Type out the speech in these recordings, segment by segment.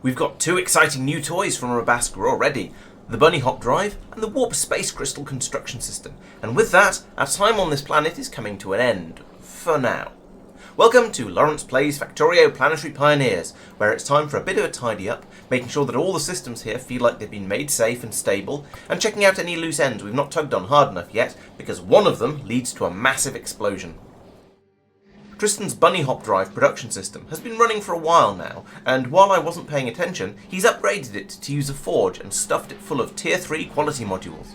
We've got two exciting new toys from Rabbasca already, the bunny hop drive and the warp space crystal construction system. And with that, our time on this planet is coming to an end, for now. Welcome to Laurence Plays Factorio Planetary Pioneers, where it's time for a bit of a tidy up, making sure that all the systems here feel like they've been made safe and stable, and checking out any loose ends we've not tugged on hard enough yet, because one of them leads to a massive explosion. Tristan's bunny hop drive production system has been running for a while now, and while I wasn't paying attention, he's upgraded it to use a forge and stuffed it full of Tier 3 quality modules.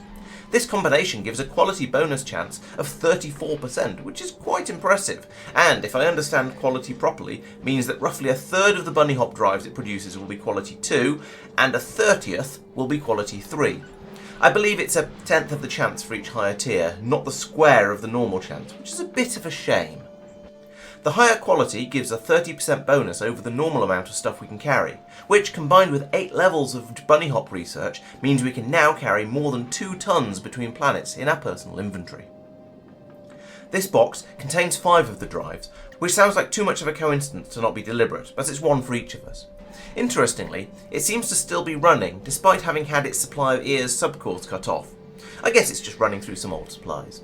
This combination gives a quality bonus chance of 34%, which is quite impressive, and if I understand quality properly, means that roughly a third of the bunny hop drives it produces will be quality 2, and a 30th will be quality 3. I believe it's a tenth of the chance for each higher tier, not the square of the normal chance, which is a bit of a shame. The higher quality gives a 30% bonus over the normal amount of stuff we can carry, which combined with 8 levels of bunny hop research means we can now carry more than 2 tons between planets in our personal inventory. This box contains 5 of the drives, which sounds like too much of a coincidence to not be deliberate, but it's one for each of us. Interestingly, it seems to still be running despite having had its supply of ears subcores cut off. I guess it's just running through some old supplies.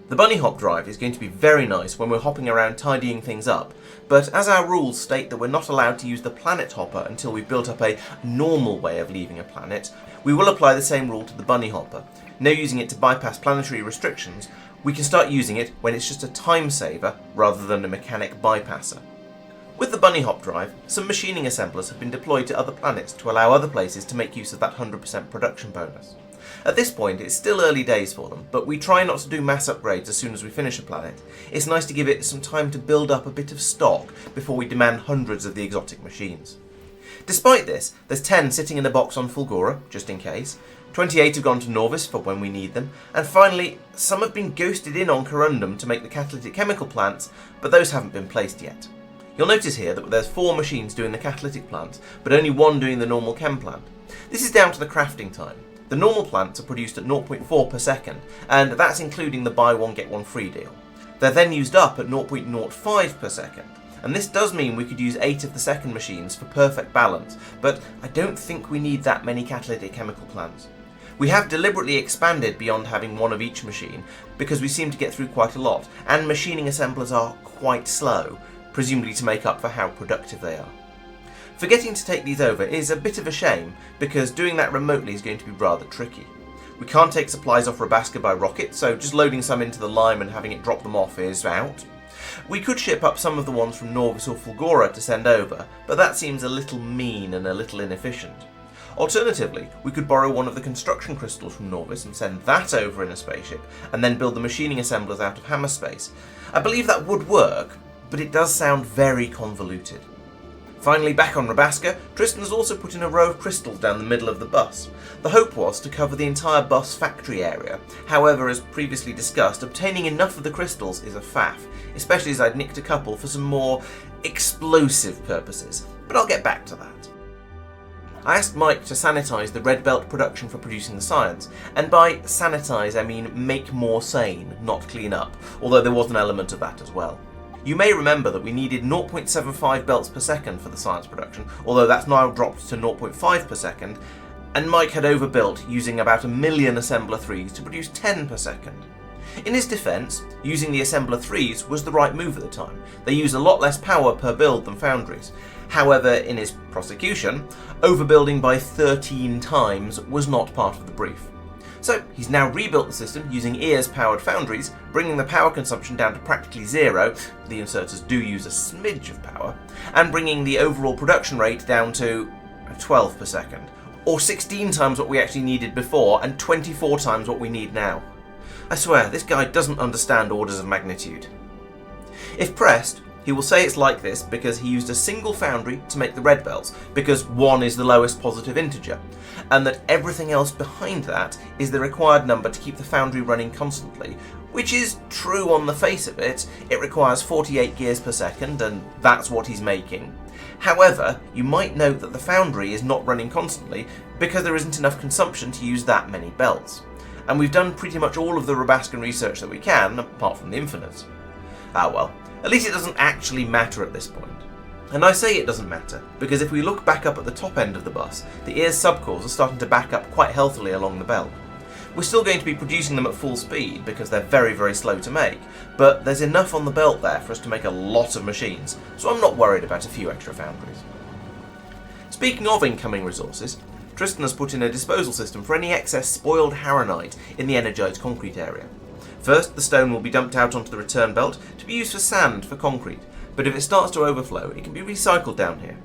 The bunny hop drive is going to be very nice when we're hopping around tidying things up, but as our rules state that we're not allowed to use the planet hopper until we've built up a normal way of leaving a planet, we will apply the same rule to the bunny hopper. No using it to bypass planetary restrictions, we can start using it when it's just a time saver rather than a mechanic bypasser. With the bunny hop drive, some machining assemblers have been deployed to other planets to allow other places to make use of that 100% production bonus. At this point, it's still early days for them, but we try not to do mass upgrades as soon as we finish a planet. It's nice to give it some time to build up a bit of stock before we demand hundreds of the exotic machines. Despite this, there's 10 sitting in a box on Fulgora, just in case, 28 have gone to Norvis for when we need them, and finally, some have been ghosted in on Corundum to make the catalytic chemical plants, but those haven't been placed yet. You'll notice here that there's 4 machines doing the catalytic plants, but only 1 doing the normal chem plant. This is down to the crafting time. The normal plants are produced at 0.4 per second, and that's including the buy one get one free deal. They're then used up at 0.05 per second, and this does mean we could use 8 of the second machines for perfect balance, but I don't think we need that many catalytic chemical plants. We have deliberately expanded beyond having 1 of each machine, because we seem to get through quite a lot, and machining assemblers are quite slow, presumably to make up for how productive they are. Forgetting to take these over is a bit of a shame, because doing that remotely is going to be rather tricky. We can't take supplies off Rabbasca by rocket, so just loading some into the Lime and having it drop them off is out. We could ship up some of the ones from Norvis or Fulgora to send over, but that seems a little mean and a little inefficient. Alternatively, we could borrow one of the construction crystals from Norvis and send that over in a spaceship, and then build the machining assemblers out of hammer space. I believe that would work, but it does sound very convoluted. Finally, back on Rabbasca, Tristan has also put in a row of crystals down the middle of the bus. The hope was to cover the entire bus factory area. However, as previously discussed, obtaining enough of the crystals is a faff, especially as I'd nicked a couple for some more explosive purposes, but I'll get back to that. I asked Mike to sanitise the red belt production for producing the science, and by sanitise I mean make more sane, not clean up, although there was an element of that as well. You may remember that we needed 0.75 belts per second for the science production, although that's now dropped to 0.5 per second, and Mike had overbuilt using about 1 million assembler 3s to produce 10 per second. In his defence, using the assembler 3s was the right move at the time. They use a lot less power per build than foundries. However, in his prosecution, overbuilding by 13 times was not part of the brief. So he's now rebuilt the system using EARS-powered foundries, bringing the power consumption down to practically 0, the inserters do use a smidge of power, and bringing the overall production rate down to 12 per second, or 16 times what we actually needed before and 24 times what we need now. I swear, this guy doesn't understand orders of magnitude. If pressed, he will say it's like this because he used a single foundry to make the red belts, because 1 is the lowest positive integer, and that everything else behind that is the required number to keep the foundry running constantly, which is true on the face of it. It requires 48 gears per second, and that's what he's making. However, you might note that the foundry is not running constantly because there isn't enough consumption to use that many belts. And we've done pretty much all of the Rabbascan research that we can, apart from the infinites. Ah well. At least it doesn't actually matter at this point. And I say it doesn't matter, because if we look back up at the top end of the bus, the ear's subcores are starting to back up quite healthily along the belt. We're still going to be producing them at full speed because they're very, very slow to make, but there's enough on the belt there for us to make a lot of machines, so I'm not worried about a few extra foundries. Speaking of incoming resources, Tristan has put in a disposal system for any excess spoiled haranite in the energised concrete area. First, the stone will be dumped out onto the return belt to be used for sand for concrete, but if it starts to overflow, it can be recycled down here.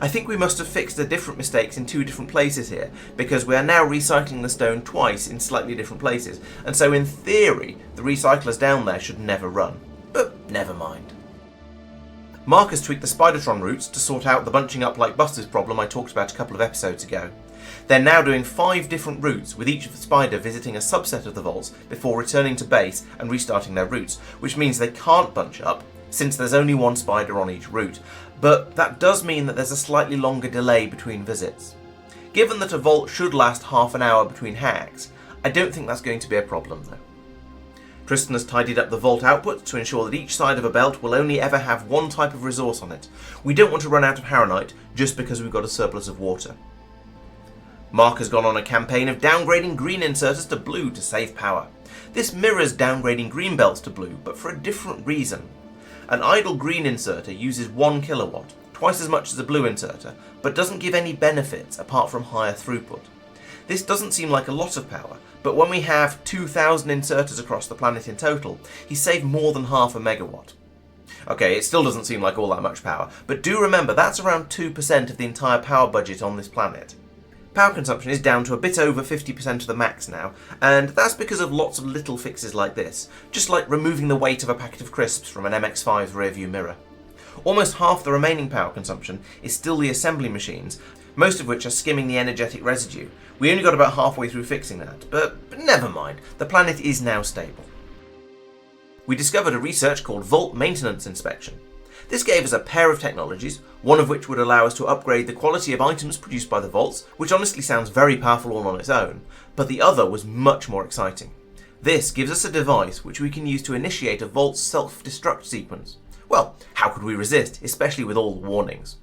I think we must have fixed the different mistakes in two different places here, because we are now recycling the stone twice in slightly different places, and so in theory, the recyclers down there should never run. But never mind. Mark has tweaked the Spidertron routes to sort out the bunching up like buses problem I talked about a couple of episodes ago. They're now doing 5 different routes, with each spider visiting a subset of the vaults before returning to base and restarting their routes, which means they can't bunch up, since there's only one spider on each route, but that does mean that there's a slightly longer delay between visits. Given that a vault should last half an hour between hacks, I don't think that's going to be a problem though. Tristan has tidied up the vault output to ensure that each side of a belt will only ever have one type of resource on it. We don't want to run out of haranite just because we've got a surplus of water. Mark has gone on a campaign of downgrading green inserters to blue to save power. This mirrors downgrading green belts to blue, but for a different reason. An idle green inserter uses 1 kilowatt, twice as much as a blue inserter, but doesn't give any benefits apart from higher throughput. This doesn't seem like a lot of power, but when we have 2,000 inserters across the planet in total, he saved more than half a megawatt. Okay, it still doesn't seem like all that much power, but do remember that's around 2% of the entire power budget on this planet. Power consumption is down to a bit over 50% of the max now, and that's because of lots of little fixes like this, just like removing the weight of a packet of crisps from an MX-5's rearview mirror. Almost half the remaining power consumption is still the assembly machines, most of which are skimming the energetic residue. We only got about halfway through fixing that, but never mind, the planet is now stable. We discovered a research called Vault Maintenance Inspection. This gave us a pair of technologies, one of which would allow us to upgrade the quality of items produced by the vaults, which honestly sounds very powerful all on its own, but the other was much more exciting. This gives us a device which we can use to initiate a vault's self-destruct sequence. Well, how could we resist, especially with all the warnings?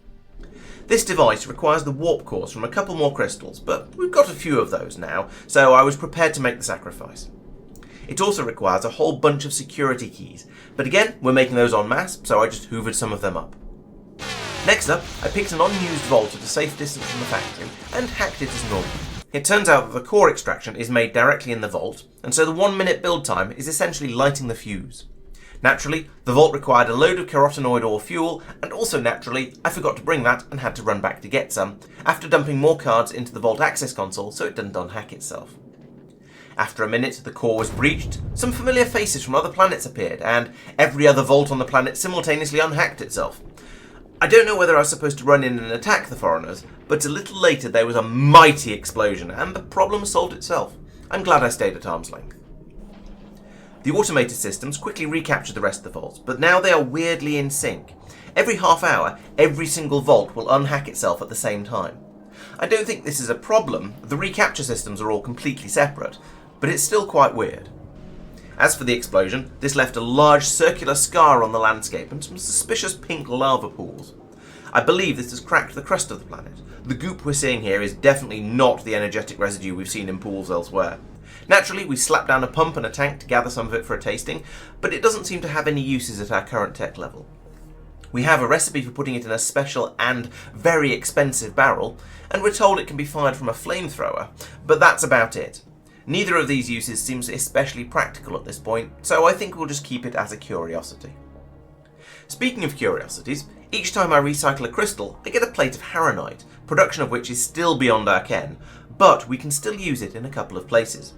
This device requires the warp cores from a couple more crystals, but we've got a few of those now, so I was prepared to make the sacrifice. It also requires a whole bunch of security keys, but again, we're making those en masse, so I just hoovered some of them up. Next up, I picked an unused vault at a safe distance from the factory and hacked it as normal. It turns out that the core extraction is made directly in the vault, and so the 1-minute build time is essentially lighting the fuse. Naturally, the vault required a load of carotenoid ore fuel, and also naturally, I forgot to bring that and had to run back to get some, after dumping more cards into the vault access console so it didn't unhack itself. After a minute, the core was breached, some familiar faces from other planets appeared, and every other vault on the planet simultaneously unhacked itself. I don't know whether I was supposed to run in and attack the foreigners, but a little later there was a mighty explosion, and the problem solved itself. I'm glad I stayed at arm's length. The automated systems quickly recaptured the rest of the vaults, but now they are weirdly in sync. Every half hour, every single vault will unhack itself at the same time. I don't think this is a problem, the recapture systems are all completely separate, but it's still quite weird. As for the explosion, this left a large circular scar on the landscape and some suspicious pink lava pools. I believe this has cracked the crust of the planet. The goop we're seeing here is definitely not the energetic residue we've seen in pools elsewhere. Naturally, we slapped down a pump and a tank to gather some of it for a tasting, but it doesn't seem to have any uses at our current tech level. We have a recipe for putting it in a special and very expensive barrel, and we're told it can be fired from a flamethrower, but that's about it. Neither of these uses seems especially practical at this point, so I think we'll just keep it as a curiosity. Speaking of curiosities, each time I recycle a crystal, I get a plate of haranite, production of which is still beyond our ken, but we can still use it in a couple of places.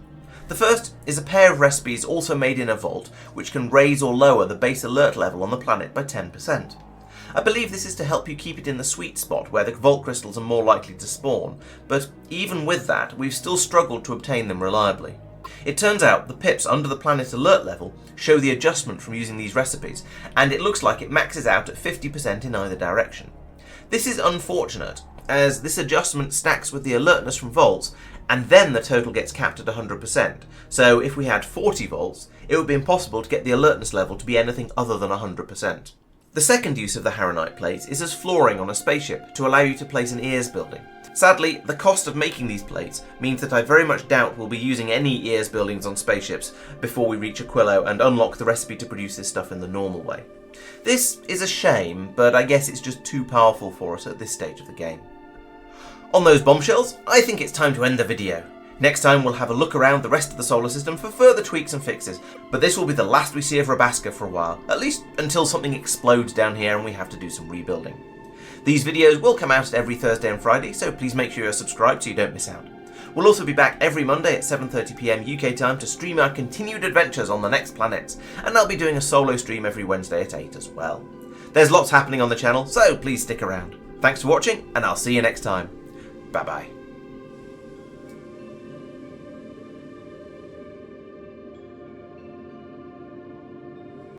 The first is a pair of recipes also made in a vault, which can raise or lower the base alert level on the planet by 10%. I believe this is to help you keep it in the sweet spot where the vault crystals are more likely to spawn, but even with that, we've still struggled to obtain them reliably. It turns out the pips under the planet alert level show the adjustment from using these recipes, and it looks like it maxes out at 50% in either direction. This is unfortunate, as this adjustment stacks with the alertness from vaults, and then the total gets capped at 100%, so if we had 40 volts, it would be impossible to get the alertness level to be anything other than 100%. The second use of the Haranite plates is as flooring on a spaceship to allow you to place an ears building. Sadly, the cost of making these plates means that I very much doubt we'll be using any ears buildings on spaceships before we reach Aquilo and unlock the recipe to produce this stuff in the normal way. This is a shame, but I guess it's just too powerful for us at this stage of the game. On those bombshells, I think it's time to end the video. Next time we'll have a look around the rest of the solar system for further tweaks and fixes, but this will be the last we see of Rabbasca for a while, at least until something explodes down here and we have to do some rebuilding. These videos will come out every Thursday and Friday, so please make sure you're subscribed so you don't miss out. We'll also be back every Monday at 7:30 PM UK time to stream our continued adventures on the next planets, and I'll be doing a solo stream every Wednesday at 8 as well. There's lots happening on the channel, so please stick around. Thanks for watching, and I'll see you next time. Bye bye.